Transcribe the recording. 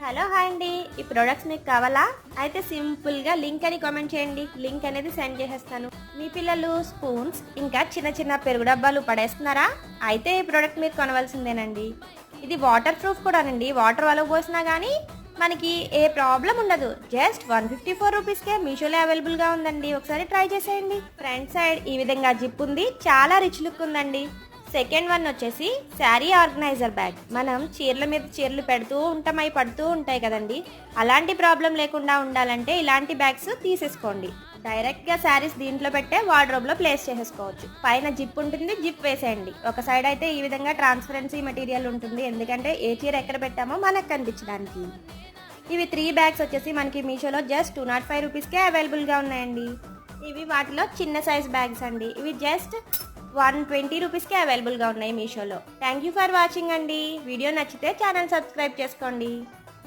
Hello hi అండి. ఈ products మీకు కావాలా? అయితే సింపుల్గా లింక్ అని కామెంట్ చేయండి. లింక్ అనేది సెండ్ చేసేస్తాను. మీ పిల్లలు స్పూన్స్ ఇంకా చిన్న చిన్న పెరుగు డబ్బాలు పడేస్తున్నారా? అయితే ఈ ప్రోడక్ట్ మీరు కొనవలసిందేనండి. ఇది వాటర్ ప్రూఫ్ కూడానండి. వాటర్ వల్ల పోసినా కానీ మనకి ఏ ప్రాబ్లం ఉండదు. జస్ట్ 154 రూపీస్కే మీషోలో అవైలబుల్గా ఉందండి. ఒకసారి ట్రై చేసేయండి. ఫ్రంట్ సైడ్ ఈ విధంగా జిప్ ఉంది. చాలా రిచ్ లుక్ ఉందండి. సెకండ్ వన్ వచ్చేసి శారీ ఆర్గనైజర్ బ్యాగ్. మనం చీరల మీద చీరలు పెడుతూ ఉంటాం, అవి పడుతూ ఉంటాయి కదండి. అలాంటి ప్రాబ్లం లేకుండా ఉండాలంటే ఇలాంటి బ్యాగ్స్ తీసేసుకోండి. డైరెక్ట్గా శారీస్ దీంట్లో పెట్టే వార్డ్రోబ్లో ప్లేస్ చేసేసుకోవచ్చు. పైన జిప్ ఉంటుంది, జిప్ వేసేయండి. ఒక సైడ్ అయితే ఈ విధంగా ట్రాన్స్పరెన్సీ మెటీరియల్ ఉంటుంది, ఎందుకంటే ఏ చీర ఎక్కడ పెట్టామో మనకు కనిపించడానికి. ఇవి 3 బ్యాగ్స్ వచ్చేసి మనకి మీషోలో జస్ట్ 205 రూపీస్కే అవైలబుల్గా ఉన్నాయండి. ఇవి వాటిలో చిన్న సైజ్ బ్యాగ్స్ అండి. ఇవి జస్ట్ 120 రూపీస్కే అవైలబుల్గా ఉన్నాయి మీషోలో. థ్యాంక్ యూ ఫర్ వాచింగ్ అండి. వీడియో నచ్చితే ఛానల్ సబ్స్క్రైబ్ చేసుకోండి.